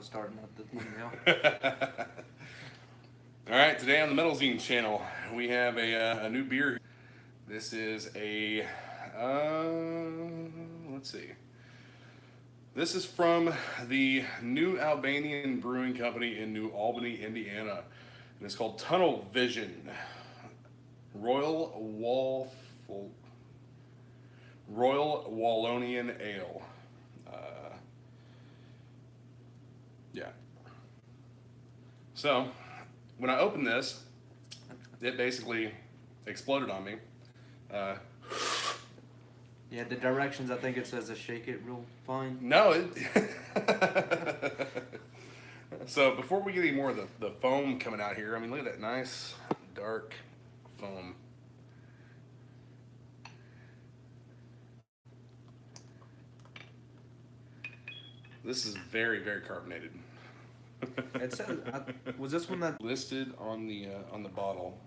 starting up the email. All right, today on the Metal Zine channel, we have a new beer. This is let's see. This is from the New Albanian Brewing Company in New Albany, Indiana. And it's called Tunnel Vision Royal Royal Wallonian Ale. Yeah. So, when I opened this, it basically exploded on me. Uh, Yeah, the directions, I think it says to shake it real fine. no, So before we get any more of the foam coming out here, I mean, look at that nice dark foam. This is very, very carbonated. It says, was this one that? Listed on the bottle.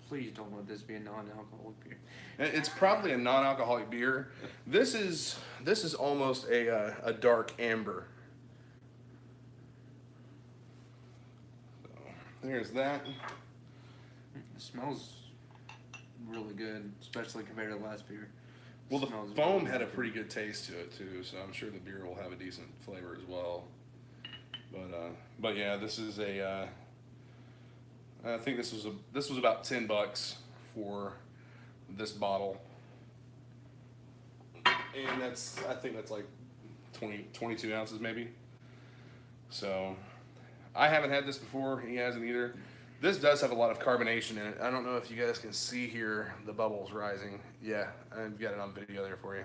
Please don't let this be a non-alcoholic beer. It's probably a non-alcoholic beer. This is almost a dark amber. So there's that. It smells really good, especially compared to the last beer. Well, the Smells foam really had a good. pretty good taste to it too, so I'm sure the beer will have a decent flavor as well. But yeah, this is I think this was about $10 for this bottle, and I think that's like 22 ounces maybe. So I haven't had this before. He hasn't either. This does have a lot of carbonation in it. I don't know if you guys can see here the bubbles rising. Yeah, I've got it on video there for you.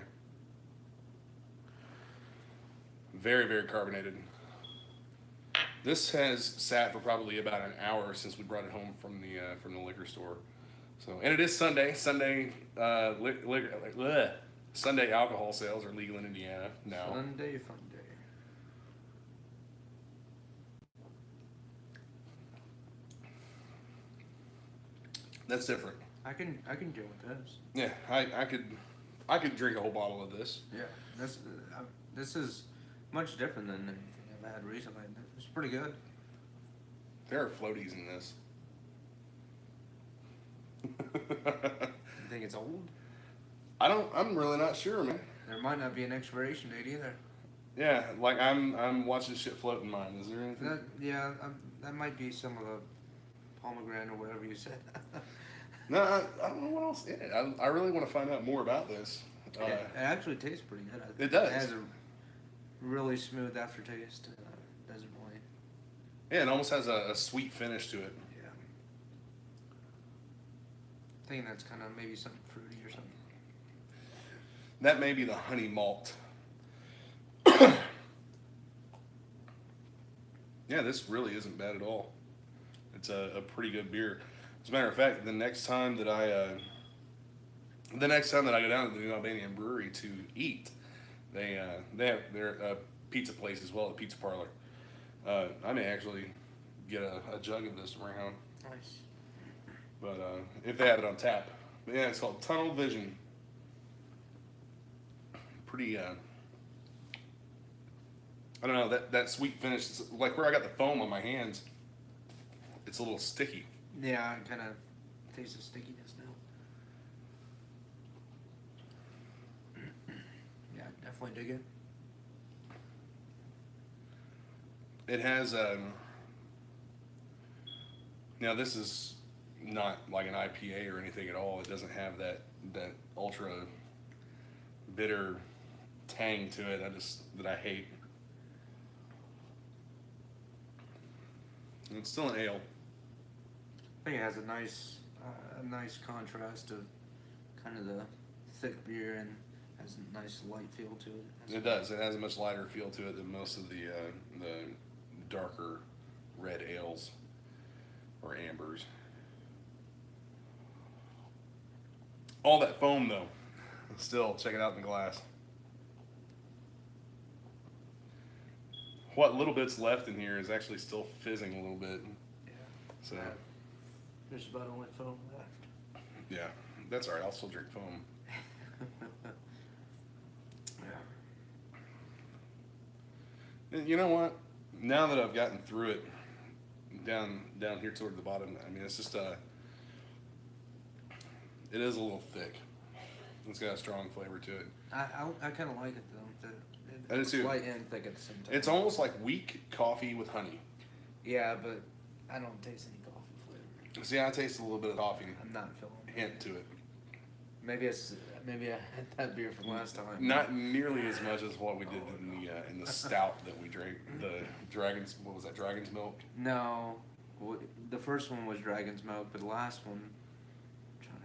Very, very carbonated. This has sat for probably about an hour since we brought it home from the liquor store. So, and it is Sunday. Sunday alcohol sales are legal in Indiana now. Sunday fun day. That's different. I can deal with this. Yeah, I could drink a whole bottle of this. Yeah, this is much different than anything I've had recently. It's pretty good. There are floaties in this. You think it's old? I'm really not sure, man. There might not be an expiration date either. Yeah, like I'm watching shit float in mine. Is there anything? That might be some of the pomegranate or whatever you said. No, I don't know what else in it. I really want to find out more about this. It actually tastes pretty good. It does. It has a really smooth aftertaste. Doesn't really. Yeah, it almost has a sweet finish to it. Yeah. I think that's kind of maybe something fruity or something. That may be the honey malt. Yeah, this really isn't bad at all. It's a pretty good beer. As a matter of fact, the next time that I go down to the New Albanian Brewery to eat, they have their pizza place as well, a pizza parlor. I may actually get a jug of this to bring home. Nice. But if they have it on tap. But yeah, it's called Tunnel Vision. Pretty, I don't know, that sweet finish, it's like where I got the foam on my hands, it's a little sticky. Yeah, I kind of taste the stickiness now. Yeah, definitely dig it. It has, now this is not like an IPA or anything at all. It doesn't have that ultra bitter tang to it that I hate. And it's still an ale. I think it has a nice contrast of kind of the thick beer and has a nice light feel to it. It does. It has a much lighter feel to it than most of the darker red ales or ambers. All that foam though, still check it out in the glass. What little bit's left in here is actually still fizzing a little bit. Yeah. So There's about only foam left. yeah, that's all right. I'll still drink foam. Yeah. And you know what? now that I've gotten through it, down here toward the bottom, I mean, it's just it is a little thick. It's got a strong flavor to it. I kind of like it though. I do It's too. light and thick at the same time. It's almost like weak coffee with honey. Yeah, but I don't taste any coffee flavor. See, I taste a little bit of coffee I'm not feeling it. hint to it. Maybe I had that beer from last time. Not nearly as much as what we did in the stout that we drank. The dragon's, what was that? Dragon's milk. No, the first one was Dragon's Milk, but the last one,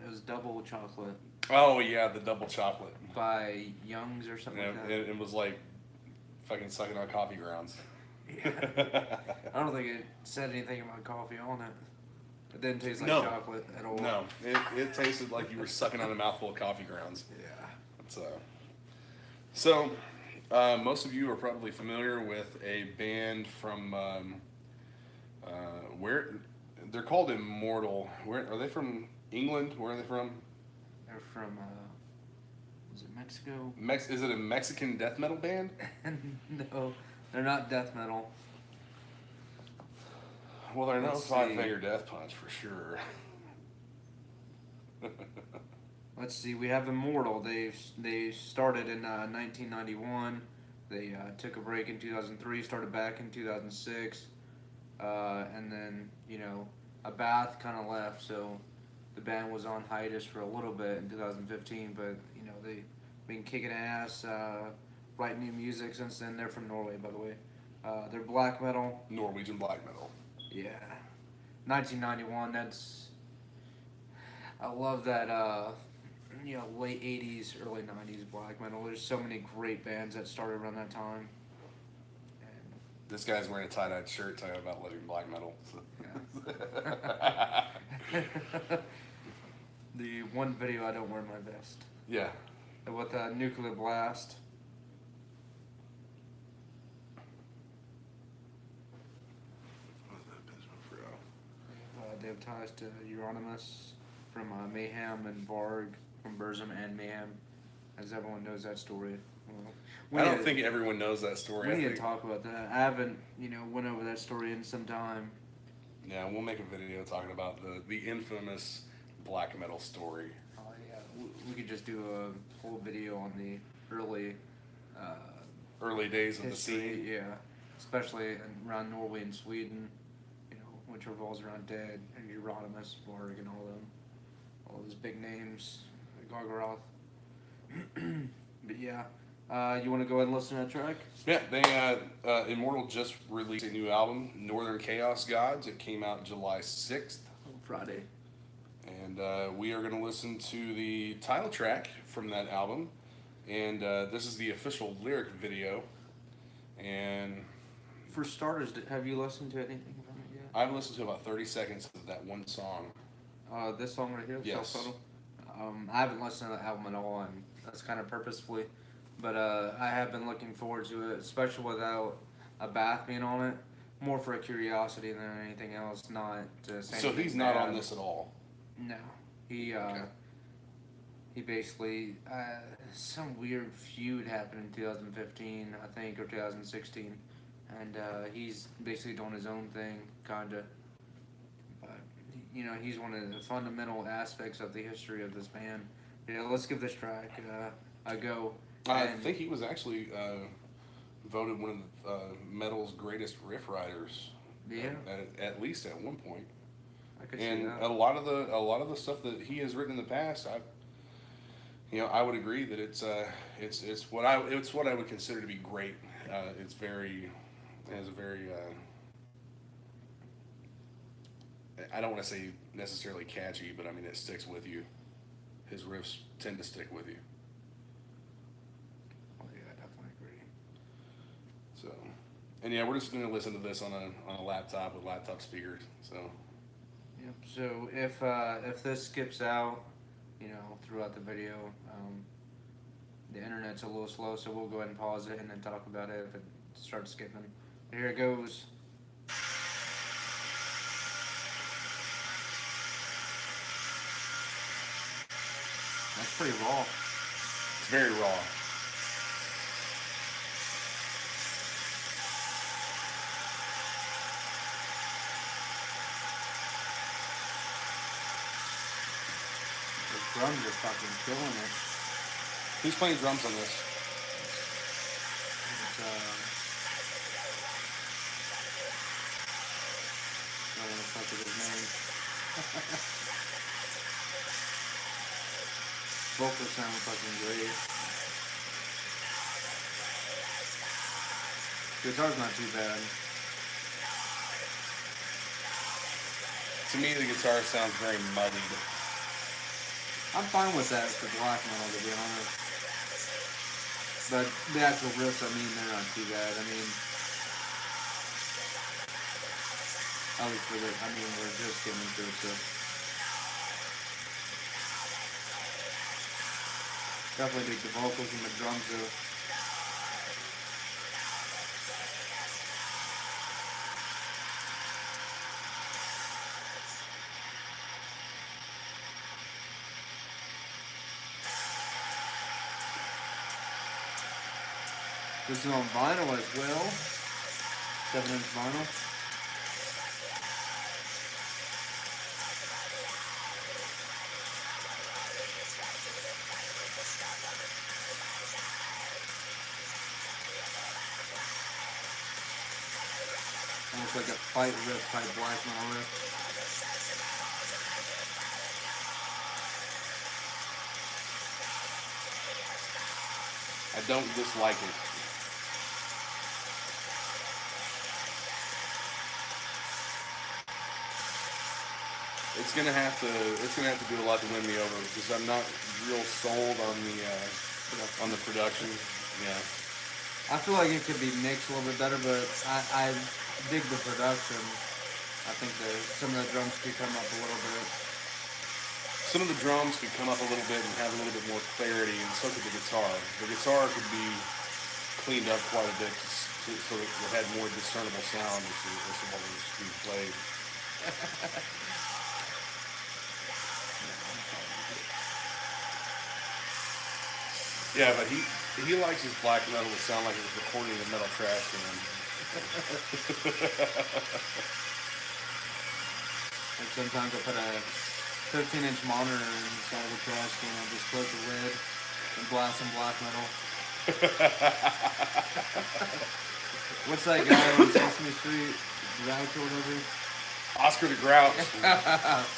it was double chocolate Oh yeah, the double chocolate. by Young's or something And like that. it was like fucking sucking on coffee grounds. Yeah. I don't think it said anything about coffee on it. It didn't taste like No. chocolate at all. No, it tasted like you were sucking on a mouthful of coffee grounds. Yeah. So, most of you are probably familiar with a band from where they're called Immortal. Where are they from? England? Where are they from? They're from, was it Mexico? Is it a Mexican death metal band? No, they're not death metal. Well, they're no Let's Five see. Finger Death Punch for sure. Let's see, we have Immortal. They started in 1991. They took a break in 2003, started back in 2006, and then a Bath kind of left, so the band was on hiatus for a little bit in 2015. But they've been kicking ass, writing new music since then. They're from Norway, by the way. They're black metal. Norwegian black metal. Yeah, 1991. I love that. Late 80s, early 90s black metal. There's so many great bands that started around that time. And, This guy's wearing a tie-dyed shirt talking about living black metal. So. yeah. The one video I don't wear my vest. Yeah. With a nuclear blast. They have ties to Euronymous from Mayhem and Varg from Burzum and Mayhem, as everyone knows that story. Well, I don't think everyone knows that story. we I need to think- talk about that. I haven't, went over that story in some time. Yeah, we'll make a video talking about the infamous black metal story. Oh yeah, we could just do a whole video on the early Early days of the history. scene. Yeah, especially around Norway and Sweden, which revolves around Dead and Euronymous, Varg, and all those big names, Gargaroth. But yeah, you want to go ahead and listen to that track? Yeah, they Immortal just released a new album, Northern Chaos Gods. It came out July 6th. Friday. And we are going to listen to the title track from that album. And this is the official lyric video. And For starters, have you listened to anything from it yet? I've listened to about 30 seconds of that one song. This song right here, Yes. Self-Titled. I haven't listened to the album at all, and that's kind of purposefully. But I have been looking forward to it, especially without a Bath being on it. More for a curiosity than anything else, not to say So anything he's not bad. on this at all. No. He he basically some weird feud happened in 2015, I think, or 2016, and he's basically doing his own thing, kinda. But he's one of the fundamental aspects of the history of this band. Yeah, let's give this track a go. I And- think he was actually voted one of metal's greatest riff writers. Yeah. At least at one point. I could see And that. a lot of the stuff that he has written in the past, I would agree that it's what I would consider to be great. It has a very I don't want to say necessarily catchy, but I mean it sticks with you. His riffs tend to stick with you. Oh, yeah, I definitely agree. So, and yeah, we're just going to listen to this on a laptop with laptop speakers. So. Yep. So if this skips out, throughout the video, the internet's a little slow, so we'll go ahead and pause it and then talk about it if it starts skipping. Here it goes. That's pretty raw. It's very raw. drums are fucking killing it. Who's playing drums on this? It's I don't know what the fuck is his name. Vocals sound fucking great. Guitar's not too bad. To me, the guitar sounds very muddied. I'm fine with that for black metal, to be honest. But the actual riffs, I mean, they're not too bad. I mean, at least for the, I mean, we're just getting into it, so. Definitely dig the vocals and the drums, though. This is on vinyl as well. 7-inch vinyl. Almost like a fight riff type black metal riff. I don't dislike it. It's gonna have to do a lot to win me over because I'm not real sold on the production. Yeah. I feel like it could be mixed a little bit better, but I dig the production. I think some of the drums could come up a little bit. Some of the drums could come up a little bit and have a little bit more clarity, and so could the guitar. The guitar could be cleaned up quite a bit so that it had more discernible sound as to what was being played. Yeah, but he likes his black metal to sound like it was recorded in a metal trash can. And sometimes I put a 15-inch monitor inside the trash can. I just close the lid and blast some black metal. What's that guy on Sesame Street? Grouch or whatever? Oscar the Grouch.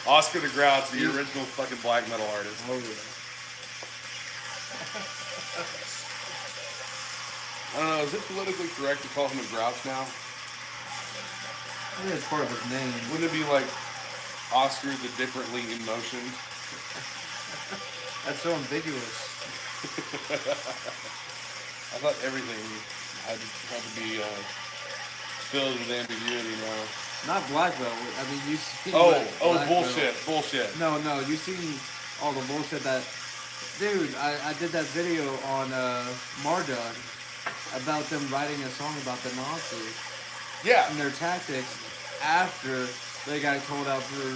Oscar the Grouch, the original fucking black metal artist. Oh yeah. I don't know, is it politically correct to call him a grouch now? I think it's part of his name. Wouldn't it be like Oscar the differently emotioned? That's so ambiguous. I thought everything had to be filled with ambiguity now. Not black metal. I mean, you see. Bullshit, bullshit. No, you see all the bullshit that. Dude, I did that video on Marduk about them writing a song about the Nazis Yeah. and their tactics after they got called out for,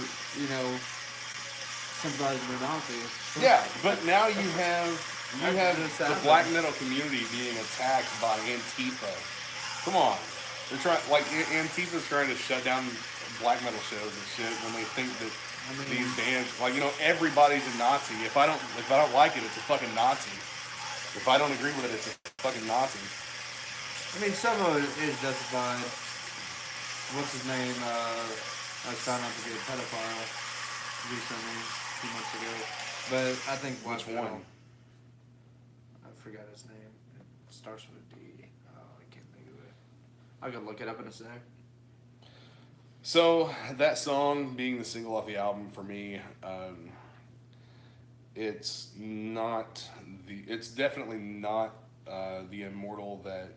sympathizing with Nazis. Yeah, but now you have the black metal community being attacked by Antifa. Come on, they're trying Antifa's trying to shut down black metal shows and shit when they think that these bands everybody's a Nazi. If I don't like it, it's a fucking Nazi. If I don't agree with it, it's a fucking Nazi. I mean, some of it is justified. What's his name? I was found out to be a pedophile recently, a few months ago. But I think Which one? I forgot his name. It starts with a D. Oh, I can't think of it. I could look it up in a sec. So that song being the single off the album for me, it's definitely not the Immortal that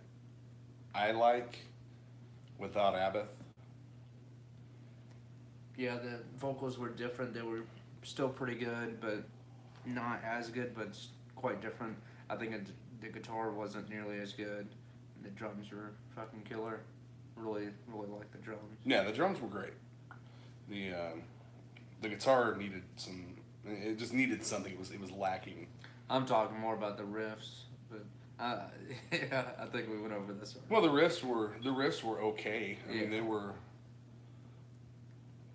I like without Abbott. Yeah, the vocals were different. They were still pretty good, but not as good, but quite different. I think the guitar wasn't nearly as good. The drums were fucking killer. Really like the drums. Yeah, the drums were great. The guitar needed some. It just needed something. It was lacking. I'm talking more about the riffs, but yeah, I think we went over this one. Well, the riffs were okay. I mean, they were.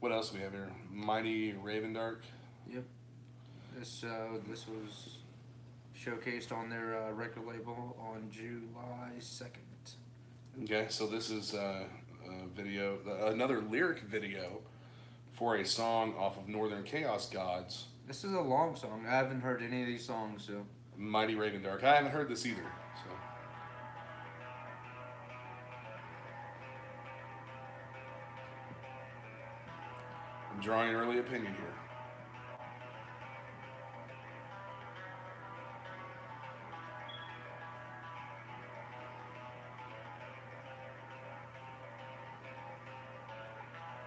What else do we have here? Mighty Raven Dark. Yep. This was showcased on their record label on July 2nd. Okay, so this is a video, another lyric video for a song off of Northern Chaos Gods, This is a long song. I haven't heard any of these songs, so Mighty Raven Dark. I haven't heard this either. So I'm drawing an early opinion here.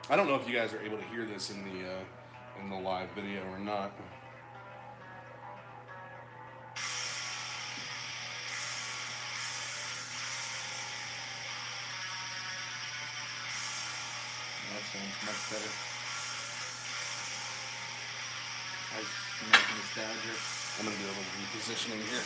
I don't know if you guys are able to hear this in the live video or not. that sounds much better. Nice nostalgia. I'm gonna do a little repositioning here.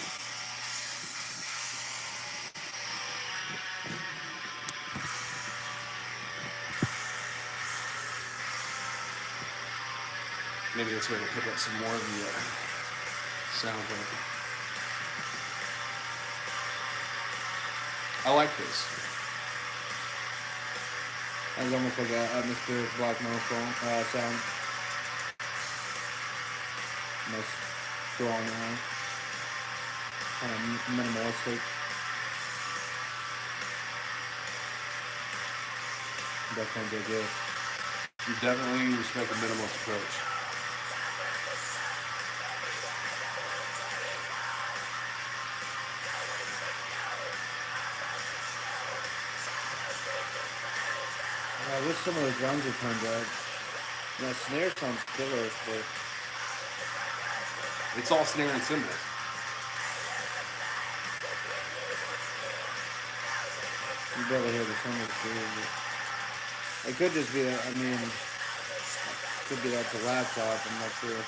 Maybe this way will pick up some more of the sound from it. I like this. It's almost like a atmospheric black metal sound. Nice strong, kind of minimalistic. Definitely dig this. You definitely respect the minimalist approach. I wish some of the drums would turned out. The snare sounds killer, but It's all snare and cymbals. you barely hear the cymbals too. But it could just be that, could be that's a laptop, I'm not sure.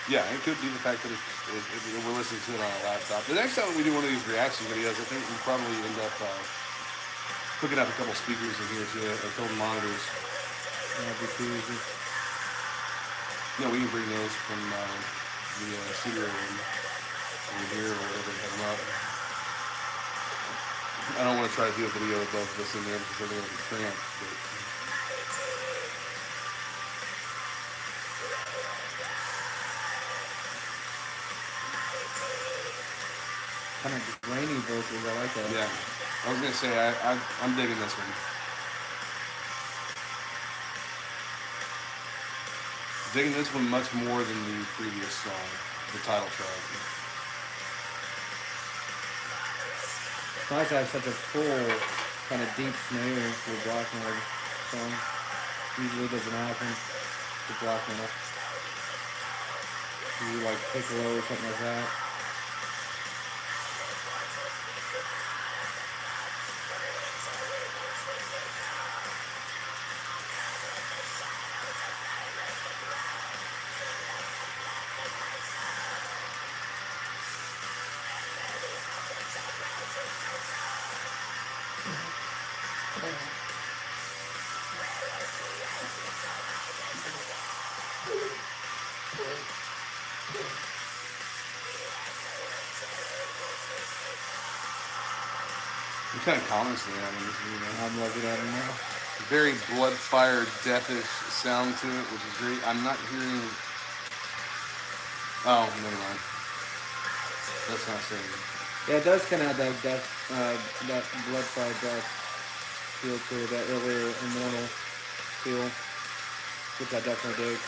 Yeah, it could be the fact that we're listening to it on a laptop. The next time we do one of these reaction videos, I think we'll probably end up hooking up a couple speakers in here too, a couple monitors. That'd be too easy. Yeah, we can bring those from the studio room over here or whatever and have them up. I don't want to try to do a video with both of us in there because they're going to be cramped. But Kind of grainy vocals, I like that. yeah, I was going to say, I'm digging this one. Digging this one much more than the previous song, the title track. It's nice to have such a full, kind of deep snare for a black metal song. Usually doesn't happen for black metal. Usually like piccolo or something like that. What kind of comments do they have on this video? I'm looking at it now. Very blood fire deathish sound to it, which is great. I'm not hearing. Oh, never mind. That's not saying. Yeah, it does kind of have that death, that blood fire death feel to it, that earlier Immortal feel, which I definitely dig.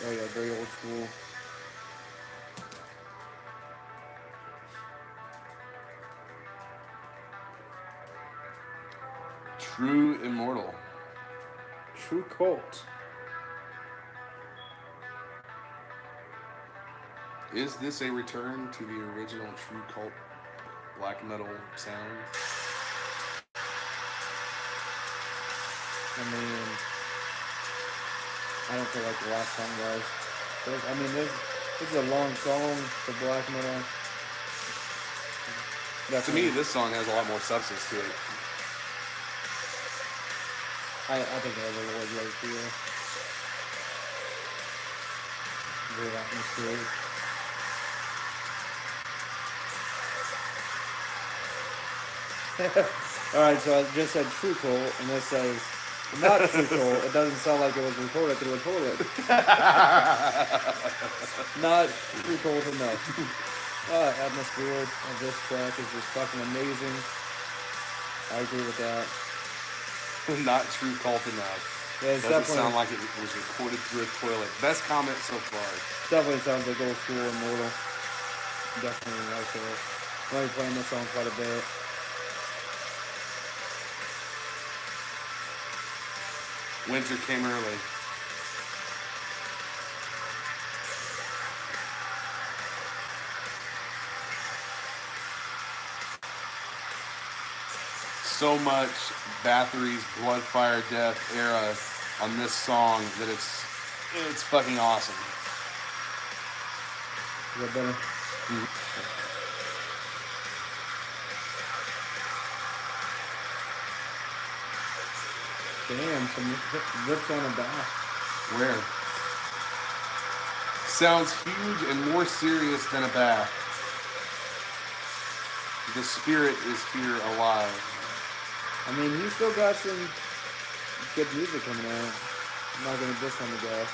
Oh yeah, very old school. True Immortal. True cult. Is this a return to the original True Cult black metal sound? I don't feel like the last song was. This is a long song for black metal. To me, this song has a lot more substance to it. I think I have a Lord right feel. Very atmospheric. Alright, so I just said true cool, and this says not true cool. It doesn't sound like it was recorded through a toilet. Not true cool enough. Atmosphere of this track is just fucking amazing. I agree with that. Not true cult enough. Yeah, it's Doesn't definitely sound like it was recorded through a toilet. Best comment so far. definitely sounds like old school Immortal. Definitely like this. I'm only playing this song quite a bit. Winter came early. So much Bathory's Blood, Fire, Death era on this song that it's fucking awesome. Is that better? Damn, some rips on the back. Where? Sounds huge and more serious than a bath. The spirit is here alive. I mean, he's still got some good music coming out. I'm not gonna diss on the guy.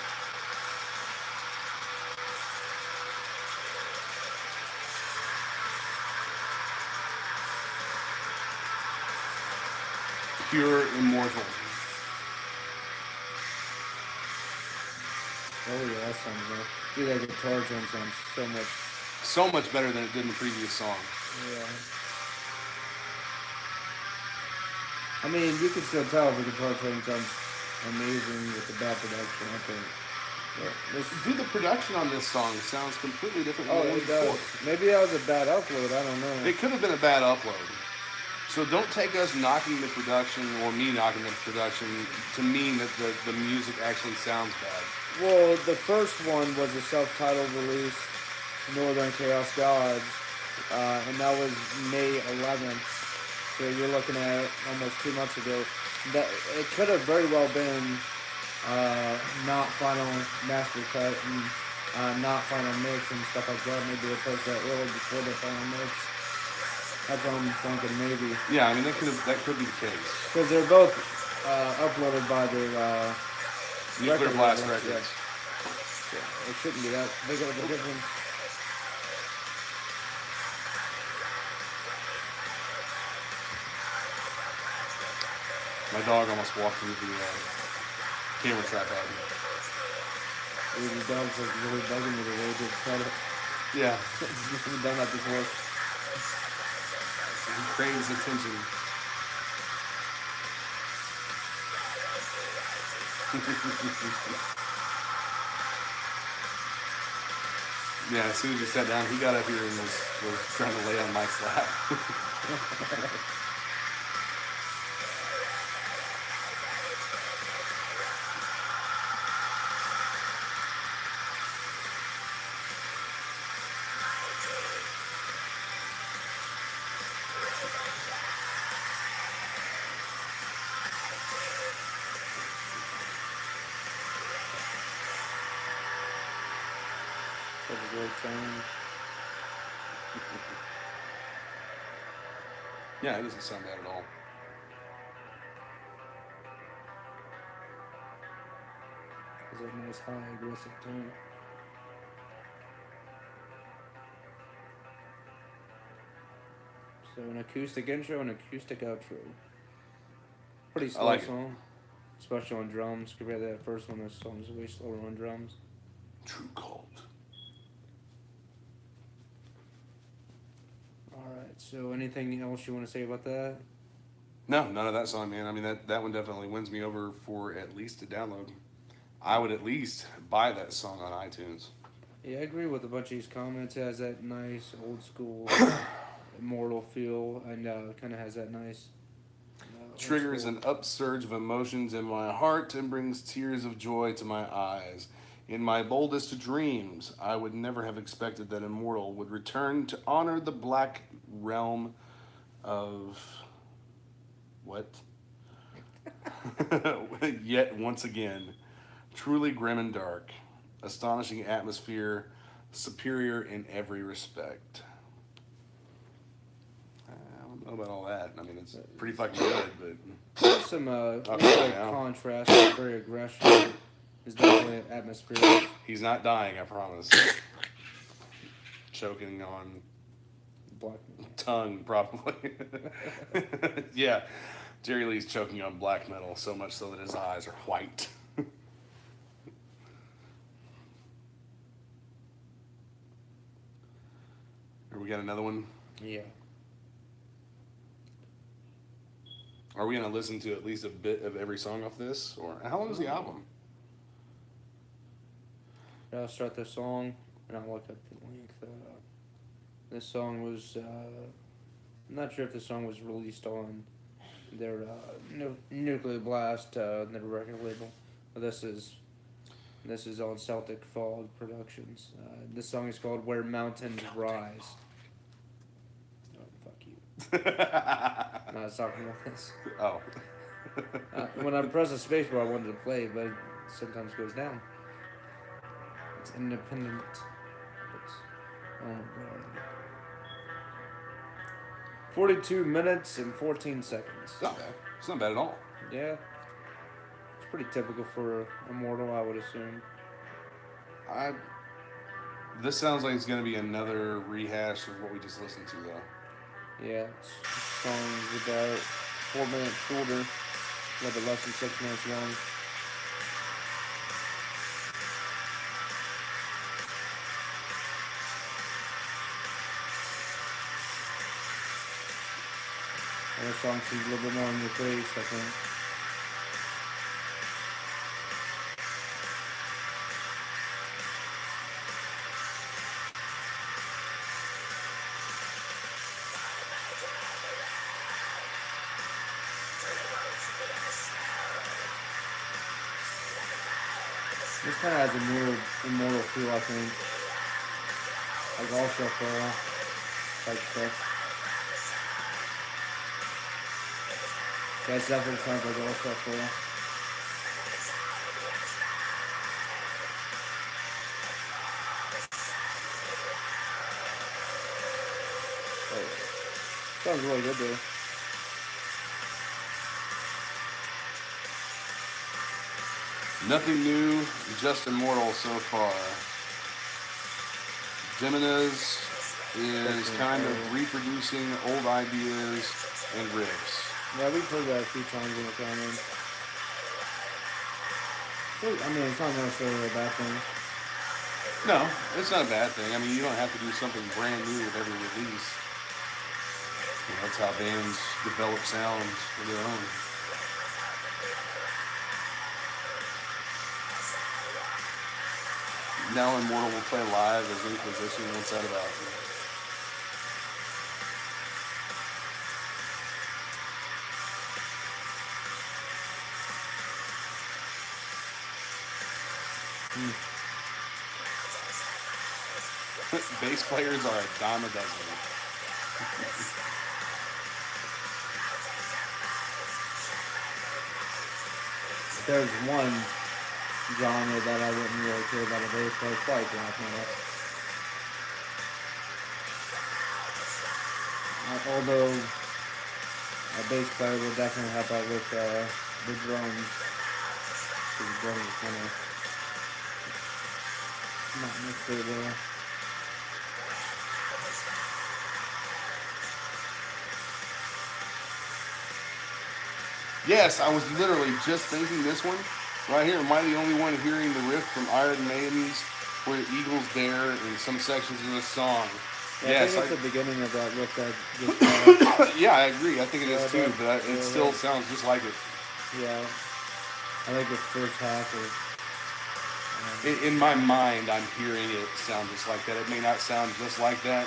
Pure Immortal. Oh yeah, that sounds good. Dude, that guitar tone sounds So much better than it did in the previous song. yeah. I mean, you can still tell the guitar tone sounds amazing with the bad production, I think. But this, Dude, the production on this song sounds completely different than oh, the one it does. before. Maybe that was a bad upload, I don't know. It could have been a bad upload. So don't take us knocking the production or me knocking the production to mean that the music actually sounds bad. Well, the first one was a self-titled release, Northern Chaos Gods, and that was May 11th. So you're looking at almost 2 months ago. That it could have very well been not final master cut and not final mix and stuff like that. Maybe they posted that early before the final mix. That's what I'm thinking, maybe. Yeah, I mean that could be the case. Because they're both uploaded by their Nuclear record Blast label, Records. yeah. So it shouldn't be that big of a difference. My dog almost walked into the camera tripod. Dude, your dog's like really bugging me the way they cut it. Yeah, He's never done that before. he craves attention. Yeah, as soon as you sat down, he got up here and was trying to lay on Mike's lap. Such a great tone. Yeah, it doesn't sound bad at all. It's a nice high aggressive tone. So an acoustic intro and acoustic outro. Pretty slow like it. song. Especially on drums. Compared to that first one, this song's way slower on drums. True cult. Alright, so anything else you want to say about that? No, none of that song, man. I mean, that one definitely wins me over for at least a download. I would at least buy that song on iTunes. Yeah, I agree with a bunch of these comments. It has that nice old school Immortal feel and kind of has that nice old Triggers school- an upsurge of emotions in my heart and brings tears of joy to my eyes. In my boldest dreams, I would never have expected that Immortal would return to honor the black realm of what? Yet once again, truly grim and dark, astonishing atmosphere, superior in every respect. I don't know about all that. I mean, it's pretty fucking good, but There's some Okay, now. contrast. It's very aggressive. It's definitely atmospheric. he's not dying, I promise. Choking on Black. tongue, probably. Yeah, Jerry Lee's choking on black metal so much so that his eyes are white. Here we got another one. Yeah. Are we gonna listen to at least a bit of every song off this, or how long is the album? I'll start the song and I'll look up the length. This song was. I'm not sure if the song was released on their Nuclear Blast, their record label, but this is on Celtic Fog Productions. This song is called "Where Mountains Rise." Oh, fuck you! No, I was talking about this. Oh. When I press the space bar, I wanted to play, but it sometimes goes down. It's independent. Oh my god. 42 minutes and 14 seconds. It's not bad. It's not bad at all. Yeah. It's pretty typical for Immortal, I would assume. This sounds like it's gonna be another rehash of what we just listened to, though. Yeah, this song's about 4 minutes shorter, a little bit less than 6 minutes long. And this song seems a little bit more in your face, I think. This kind of has a new Immortal feel, I think. Like all shuffle type stuff. That definitely sounds like all shuffle. Oh, sounds really good though. Nothing new, just Immortal so far. Jimenez is kind of reproducing old ideas and riffs. Yeah, we've heard that a few times in the comments. I mean, it's not necessarily a bad thing. No, it's not a bad thing. I mean, you don't have to do something brand new with every release. You know, that's how bands develop sounds of their own. Now Immortal will play live as Inquisition. What's that about? Bass players are a dime a dozen. There's one genre that I wouldn't really care about a bass player. It's probably black metal. Although a bass player will definitely help out with the drums. Because the drums are kind of not necessarily well. Yes, I was literally just thinking this one right here. Am I the only one hearing the riff from Iron Maiden's "Where the Eagles Dare" in some sections of this song? Yeah, Yes, I think it's the beginning of that riff that just yeah, I agree. I think it is too, but it yeah, still yeah. sounds just like it. yeah. I think the first half is In my mind, I'm hearing it sound just like that. It may not sound just like that.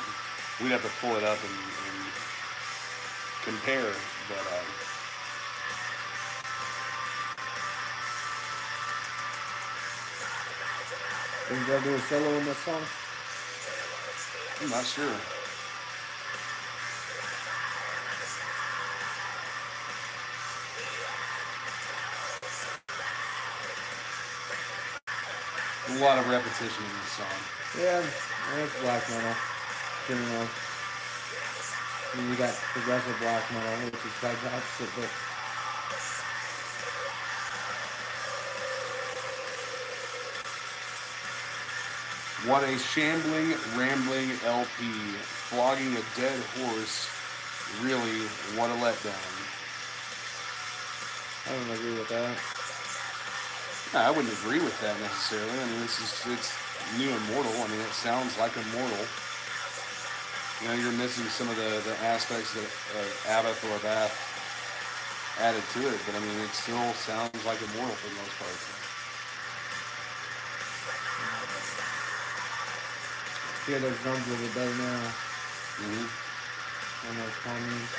We'd have to pull it up and compare, but think they'll do a solo in this song. I'm not sure. A lot of repetition in this song. Yeah, it's black metal. Generally. I mean, you got progressive black metal, which is like the opposite, but What a shambling, rambling LP. Flogging a dead horse. Really, what a letdown. I don't agree with that. No, I wouldn't agree with that necessarily. I mean, it's new Immortal. I mean, it sounds like Immortal. You know, you're missing some of the aspects that Abath or Abath added to it, but I mean, it still sounds like Immortal for the most part. Hear those drums a little bit better now. Mm-hmm. On those comments.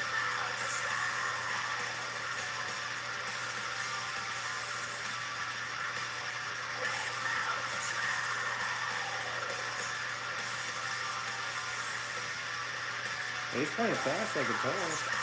He's playing fast like a guitar.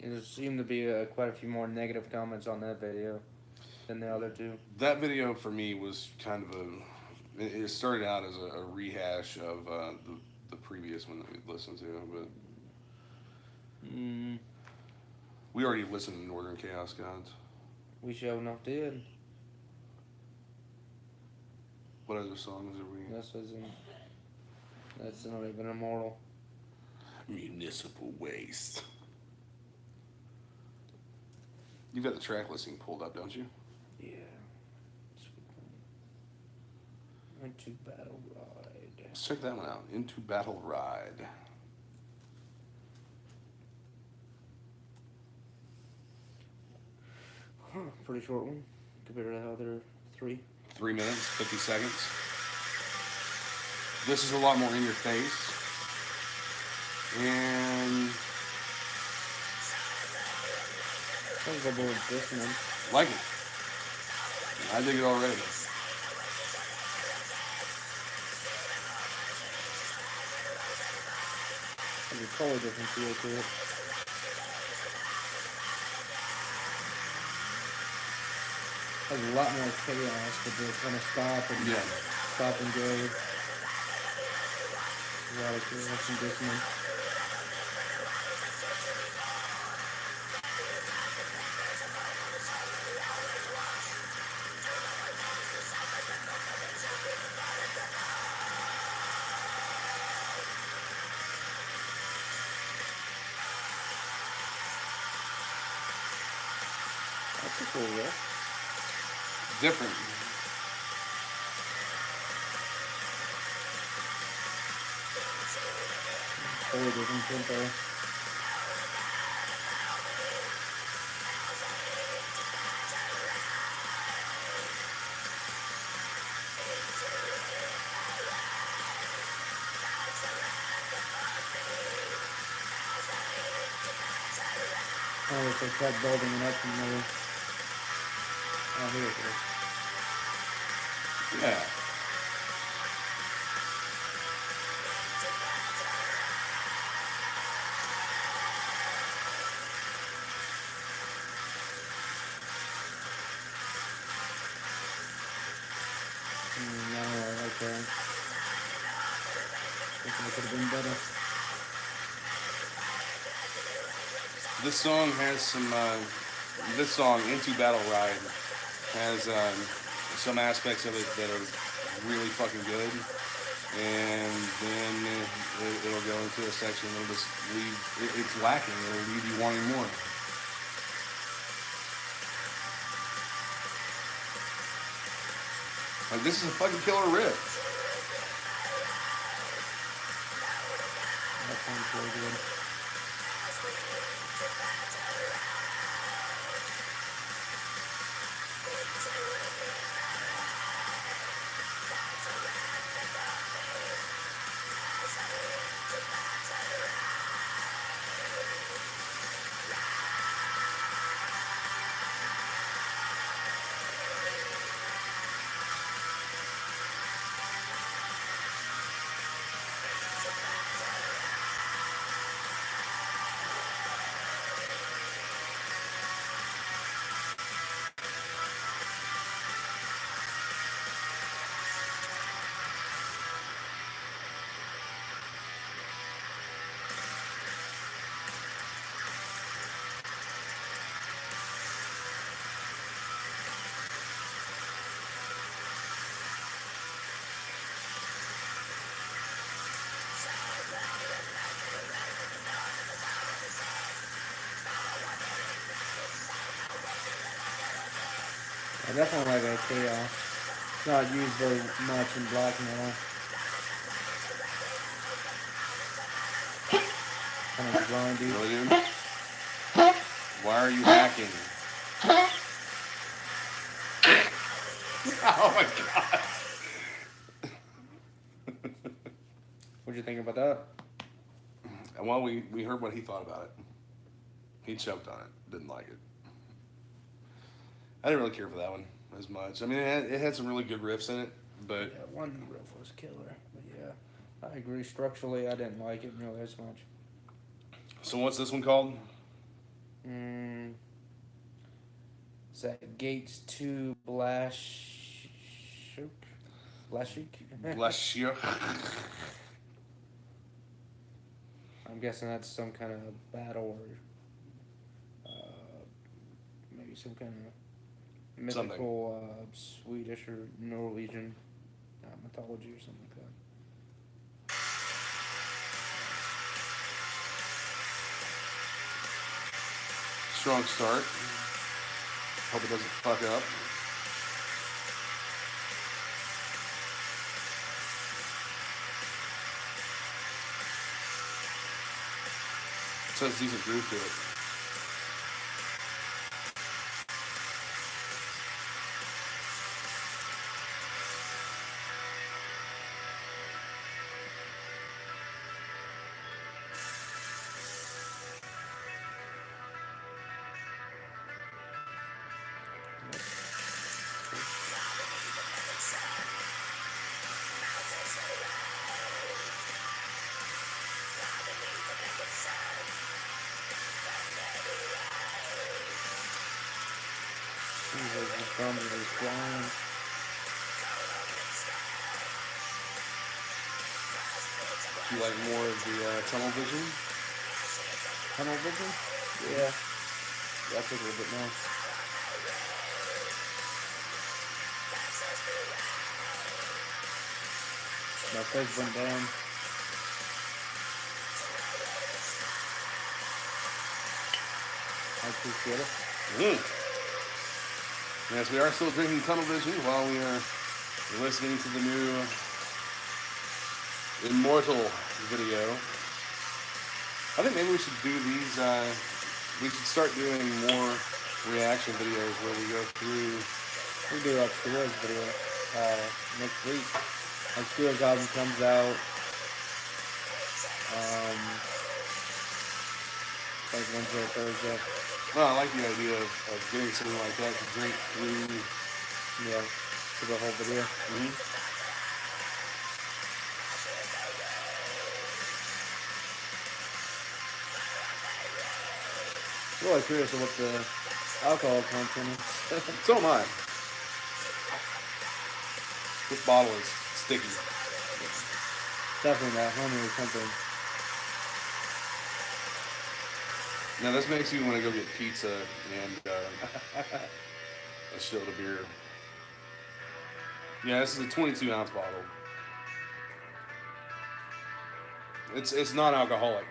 There seemed to be quite a few more negative comments on that video than the other two. That video for me was kind of a. It started out as a rehash of the previous one that we listened to, but we already listened to Northern Chaos Gods. We sure enough did. What other songs are we? That's not even Immortal. Municipal Waste. You've got the track listing pulled up, don't you? Yeah. Into Battle Ride. Let's check that one out. Into Battle Ride. Huh, pretty short one compared to the other three. 3 minutes, 50 seconds. This is a lot more in your face. And Sounds like a little dissonant. like it. I dig it already. There's a totally different feel to it. Has a lot more chaos, but they kind of stop and go. A lot of chaos and dissonance. That's a cool riff. Different. Totally different tempo. Oh, if they kept building it up from there. Oh, here it is. Yeah. No, I like that. I think it could have been better. This song has some. This song, Into Battle Ride, has some aspects of it that are really fucking good, and then it'll go into a section. It'll just leave. It's lacking. It'll leave you wanting more. Like, this is a fucking killer riff. That sounds really good. I definitely like that chaos. It's not used very much in black metal. Kind of grindy. Really, dude? Why are you hacking? Oh my god. What'd you think about that? Well, we heard what he thought about it. He choked on it. Didn't like it. I didn't really care for that one as much. I mean, it had some really good riffs in it, but Yeah, one riff was killer. But yeah, I agree. Structurally, I didn't like it nearly as much. so what's this one called? Is that Gates 2 Blashuk? Blashir. I'm guessing that's some kind of battle or maybe some kind of mythical Swedish or Norwegian mythology or something like that. Strong start. Hope it doesn't fuck up. So it's a decent groove to it. Jesus, the drums are flying. Do you like more of the tunnel vision? Tunnel vision? Yeah. That's a little bit more. My face went down. I appreciate it. Yes, we are still drinking tunnel vision while we are listening to the new Immortal video. I think maybe we should do these, we should start doing more reaction videos where we go through. We'll do Obscura's video next week. Obscura's album comes out like Wednesday or Thursday. Well, I like the idea of getting something like that to drink through. Yeah, for the whole video. Really curious of what the alcohol content is. So am I. This bottle is sticky. Definitely not honey or something. Now this makes me want to go get pizza and a shit of beer. Yeah, this is a 22-ounce bottle. It's non-alcoholic.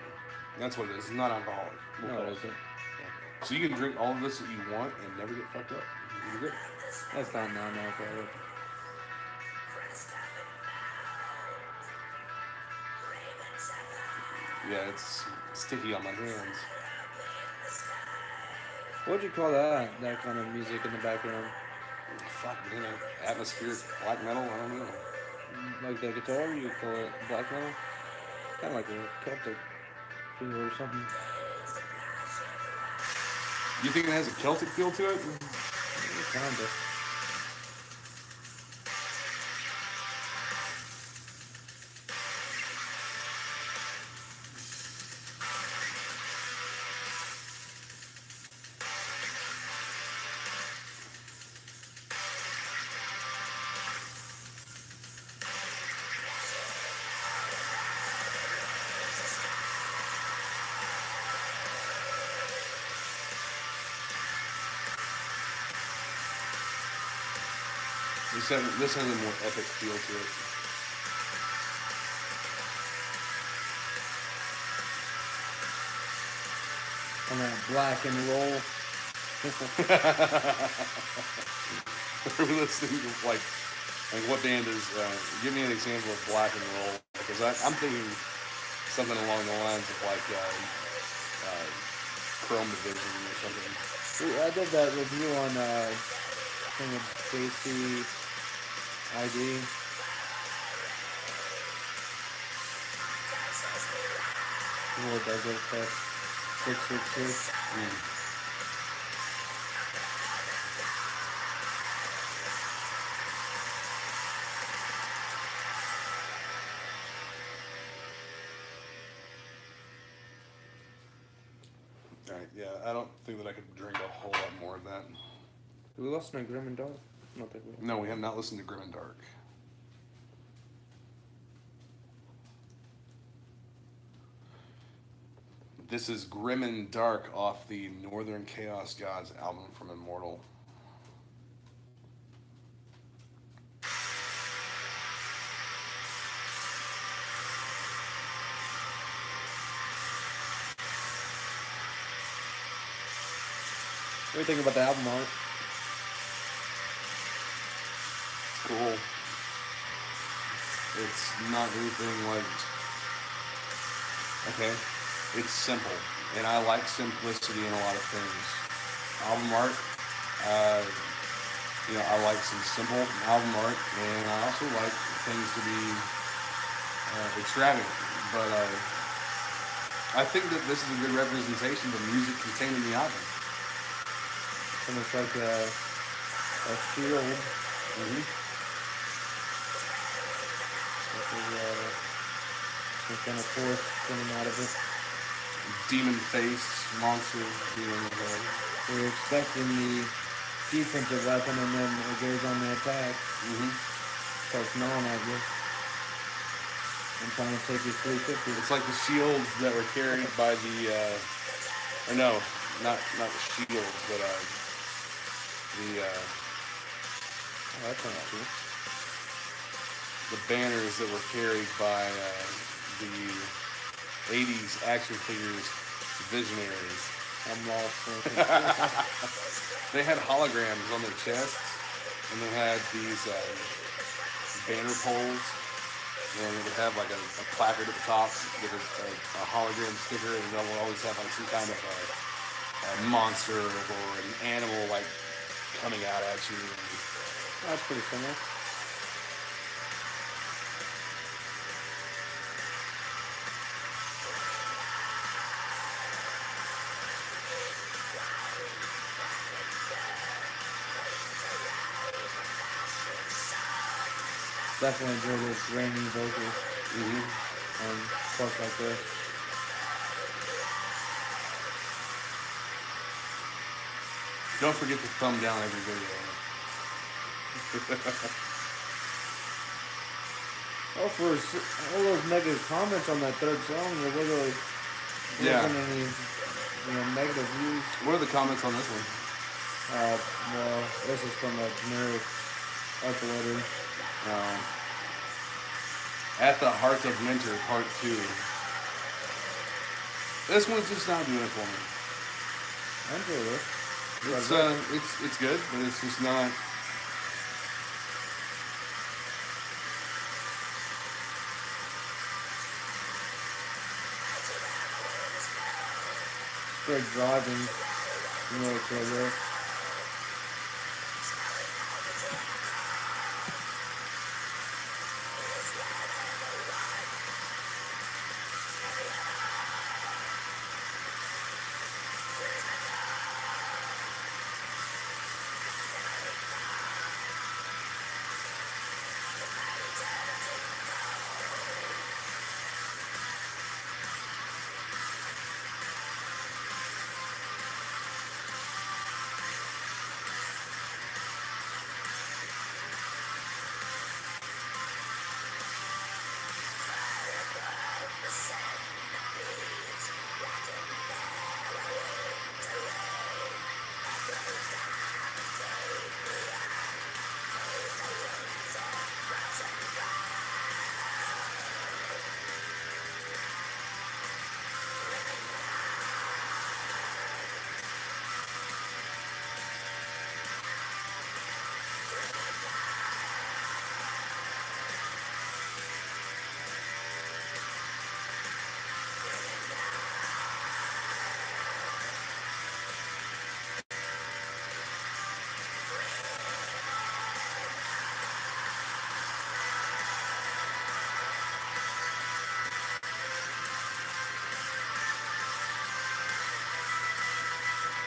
That's what it is. It's non-alcoholic. We'll No, call it it. isn't. So you can drink all of this that you want and never get fucked up. You're good. That's not non-alcoholic. Yeah, it's sticky on my hands. What'd you call that? That kind of music in the background? Fuck, atmospheric black metal. I don't know. Like the guitar, you call it black metal? Kind of like a Celtic feel or something. You think it has a Celtic feel to it? Kinda. This has a more epic feel to it. On that black and roll. We're listening to like what band is? Give me an example of black and roll, because I'm thinking something along the lines of like Chrome Division or something. I did that review on I think it's JC ID. What does it stuff? 666. Alright, yeah, I don't think that I could drink a whole lot more of that. Did we listen to Grim and Dark? Not that we. No, we have not listened to Grim and Dark. This is Grim and Dark off the Northern Chaos Gods album from Immortal. What do you think about the album art? Cool. It's not anything like... Okay. It's simple. And I like simplicity in a lot of things. Album art, I like some simple album art, and I also like things to be extravagant. But I think that this is a good representation of the music contained in the album. Almost like a shield. Mm-hmm. Some kind of force coming out of it. Demon face, monster, demon head. We're expecting the defensive weapon, and then it goes on the attack. Mm-hmm. Starts gnawing at you. I'm trying to take you 350. It's like the shields that were carried by the, or no, not the shields, but Oh, that sounds cool. the banners that were carried by the 80s action figures visionaries. I'm lost. They had holograms on their chests, and they had these banner poles, and it would have like a placard at the top with a hologram sticker, and it would always have like some kind of a monster or an animal like coming out at you. That's pretty similar. Definitely enjoy those grainy vocals on parts like this. Don't forget to thumb down every video. Oh, for all those negative comments on that third song, there really wasn't any negative views. What are the comments on this one? Well, this is from a generic uploader. At the Heart of Winter, Part 2. This one's just not doing it for me. I enjoy this. It's good, but it's just not. Straight driving. You know what's right there.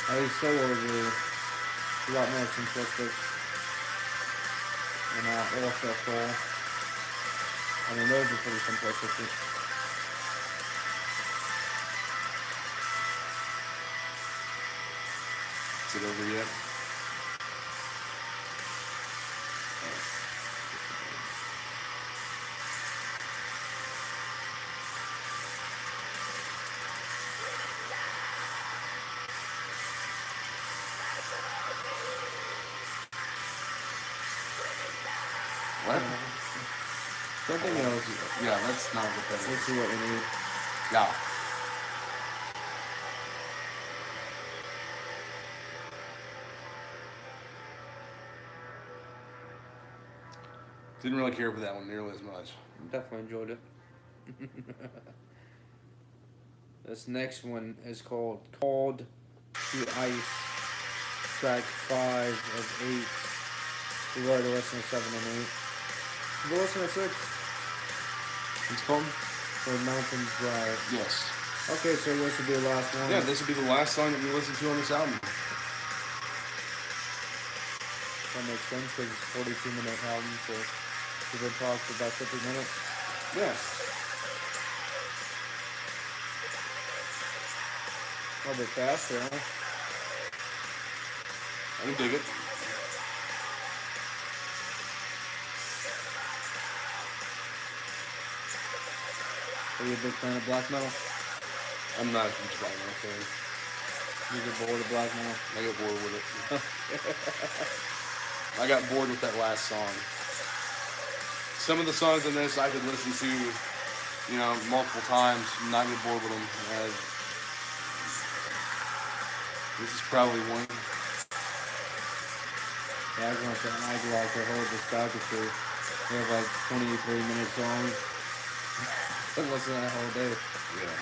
These solos are a lot more simplistic and also full. I mean, those are pretty simplistic. Is it over yet? What? Something else. Yeah, that's not what that Let's is. see what we need. Yeah. Didn't really care for that one nearly as much. Definitely enjoyed it. This next one is called Called to Ice, track 5 of 8. We've already listened to 7 and 8. We'll listen to 6. It's called? For Mountains Drive. Yes. Okay, so this will be the last one. Yeah, this would be the last song that we listen to on this album. That makes sense because it's a 42-minute album, so we've been talking for about 50 minutes. Yeah. A little bit faster, huh? I can dig it. Are you a big fan of black metal? I'm not a huge black metal fan. You get bored of black metal? I get bored with it. I got bored with that last song. Some of the songs in this I could listen to, you know, multiple times and not get bored with them. This is probably one. Yeah, I was gonna say, I like their whole discography. They have like 23-minute songs. I listen to that whole day. Yeah.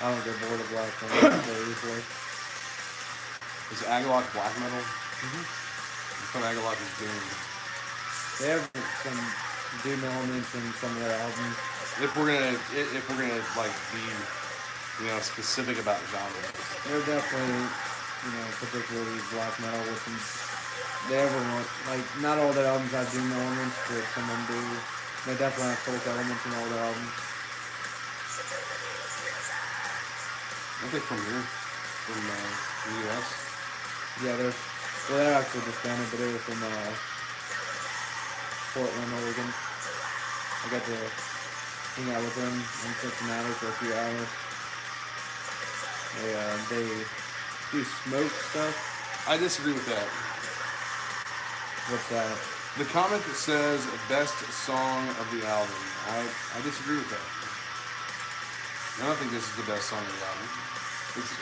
I don't get bored of black metal very easily. Is Agalloch black metal? Mm-hmm. I thought Agalloch was doom. They have some doom elements in some of their albums. If we're gonna like be, you know, specific about genre. They're definitely, you know, particularly black metal with some. They everyone like not all their albums have doom elements, but some of them do. They definitely have folk elements in all their albums. Aren't they from here? From the U.S.? Yeah, they're actually disbanded, but they were from Portland, Oregon. I got to hang out with them in Cincinnati for a few hours. They do smoke stuff. I disagree with that. What's that? The comment that says best song of the album, I disagree with that. I don't think this is the best song of the album.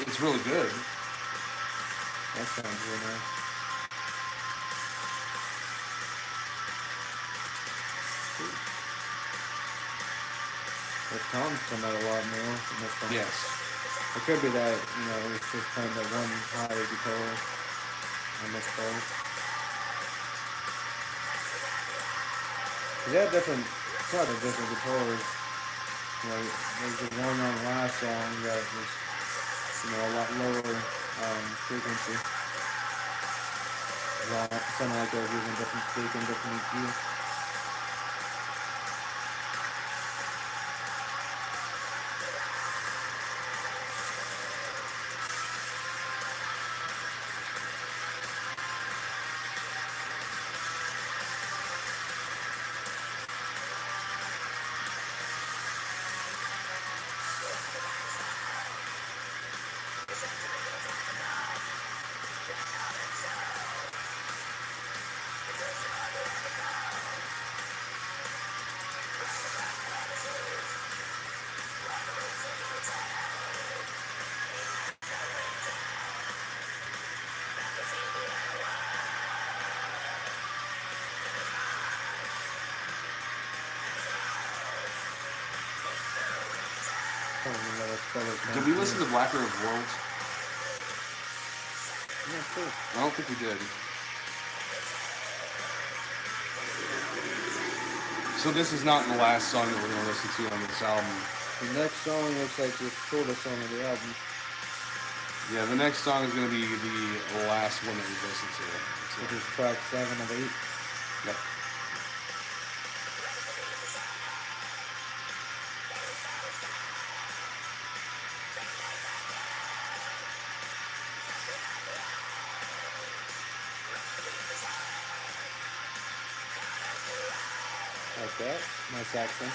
It's really good. That sounds real nice. This Tom's come out a lot more in this song. Yes. It could be that, it's just playing that one high guitar on this part. They have different guitars. There's the one on the last song that was, a lot lower frequency. Sounded like they were using different speaking, different EQ. Did we listen to Blacker of Worlds? Yeah, sure. I don't think we did. So this is not the last song that we're going to listen to on this album. The next song looks like the shortest song of the album. Yeah, the next song is going to be the last one that we listen to. Which is track 7 of 8. Yep. Like that. Nice accent.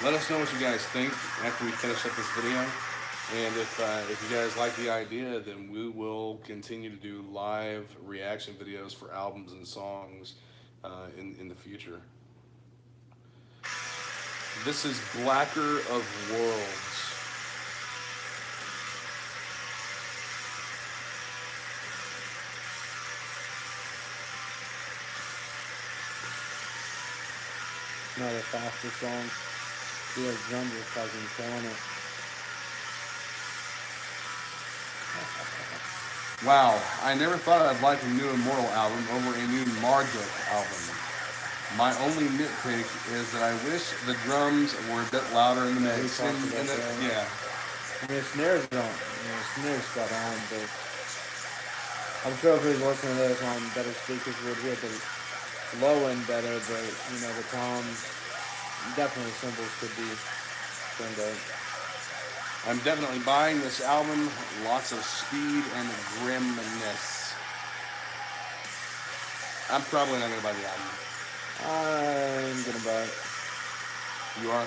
Let us know what you guys think after we finish up this video. And if you guys like the idea, then we will continue to do live reaction videos for albums and songs in the future. This is Blacker of Worlds. Another faster song. The drums are fucking killing it. Wow, I never thought I'd like a new Immortal album over a new Marduk album. My only nitpick is that I wish the drums were a bit louder in the mix. We talked about that. Yeah. I mean, the snares don't. The snares spot on, but I'm sure if he was listening to this on better speakers, would hear the low end better. But the toms, definitely cymbals could be turned out. I'm definitely buying this album. Lots of speed and grimness. I'm probably not going to buy the album. I'm going to buy it. You are?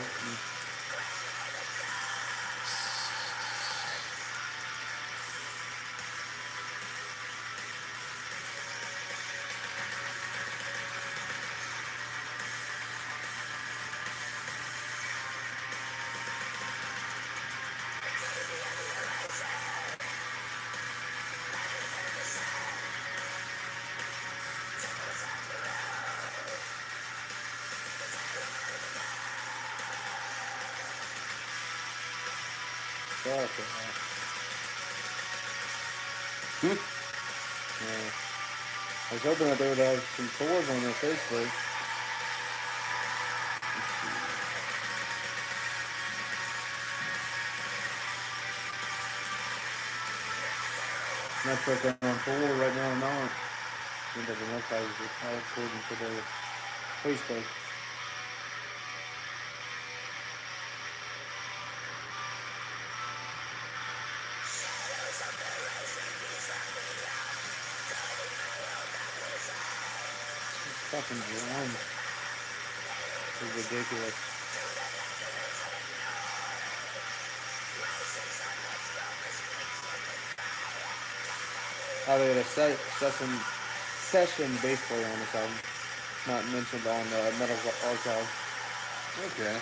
Yeah. I was hoping that they would have some tours on their Facebook. Not sure if they're on tour right now or not. It doesn't look like it according to their Facebook. fucking drums is ridiculous. Oh, they had a session bass player on this album. Not mentioned on Metal Archive. Okay.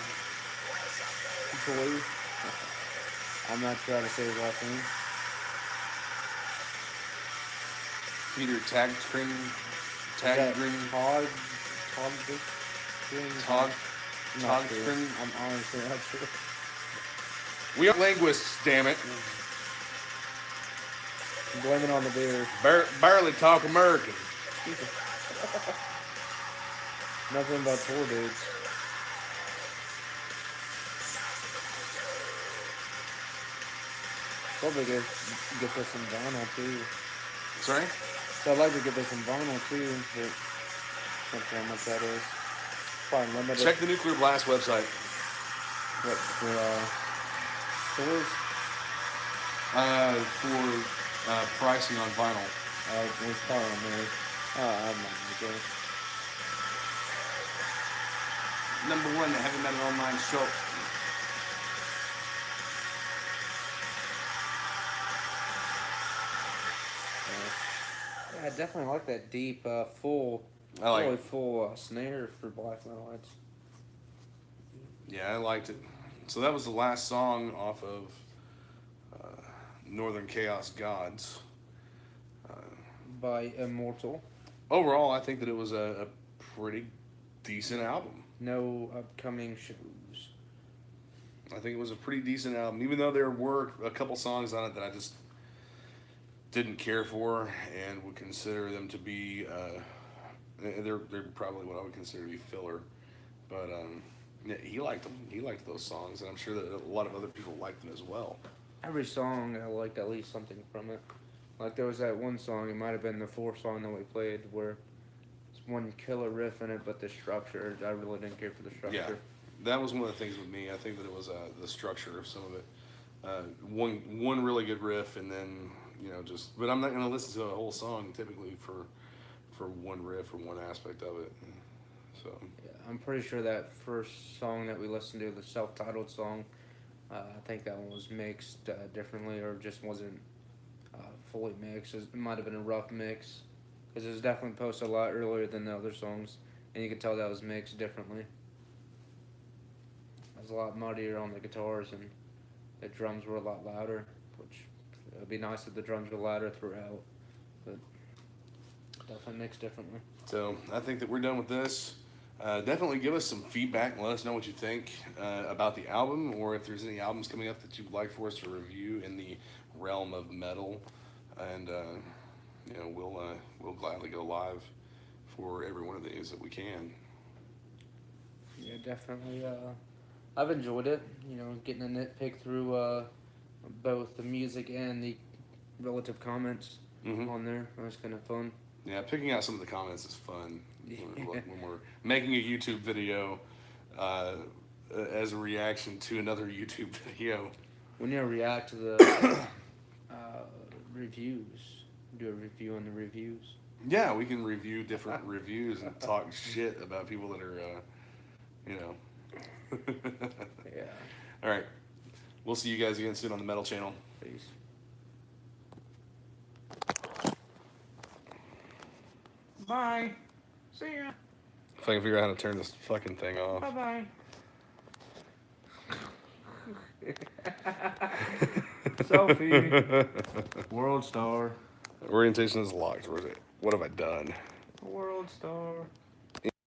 Toy. I'm not sure how to say his last name. Peter Tagstring. Todd Tagstring. I'm honestly not sure. We are linguists, damn it. Blame it on the beer. Barely talk American. Nothing but tour dudes. Probably get this in vinyl too. Sorry? So I'd like to get this in vinyl too, but not sure how much that is. Probably limited. Check the Nuclear Blast website. What for tours? For pricing on vinyl. It's probably on there. I'm not okay. #1 heavy metal online show. Yeah, I definitely like that deep, full, I like really it. full snare for black metal. It's Yeah, I liked it. So that was the last song off of Northern Chaos Gods. by Immortal. Overall, I think that it was a pretty decent album. No upcoming shows. I think it was a pretty decent album, even though there were a couple songs on it that I just didn't care for and would consider them to be they're probably what I would consider to be filler. But yeah, he liked them. He liked those songs, and I'm sure that a lot of other people liked them as well. Every song, I liked at least something from it. Like there was that one song, it might have been the fourth song that we played, where there's one killer riff in it, but the structure, I really didn't care for the structure. Yeah, that was one of the things with me. I think that it was the structure of some of it. One really good riff, and then just. But I'm not gonna listen to a whole song typically for one riff or one aspect of it. So. Yeah, I'm pretty sure that first song that we listened to, the self-titled song, I think that one was mixed differently, or just wasn't fully mixed. It might have been a rough mix, because it was definitely posted a lot earlier than the other songs, and you could tell that was mixed differently. It was a lot muddier on the guitars, and the drums were a lot louder, which it would be nice if the drums were louder throughout, but definitely mixed differently. So I think that we're done with this. Definitely give us some feedback and let us know what you think about the album, or if there's any albums coming up that you'd like for us to review in the realm of metal. And we'll gladly go live for every one of these that we can. Yeah, definitely. I've enjoyed it. Getting a nitpick through both the music and the relative comments on there. That was kind of fun. Yeah, picking out some of the comments is fun when we're making a YouTube video as a reaction to another YouTube video. When you react to the reviews, do a review on the reviews. Yeah, we can review different reviews and talk shit about people that are, Yeah. All right. We'll see you guys again soon on the Metal Channel. Peace. Bye. See ya. If I can figure out how to turn this fucking thing off. Bye-bye. Selfie. World star. Orientation is locked. What have I done? World star.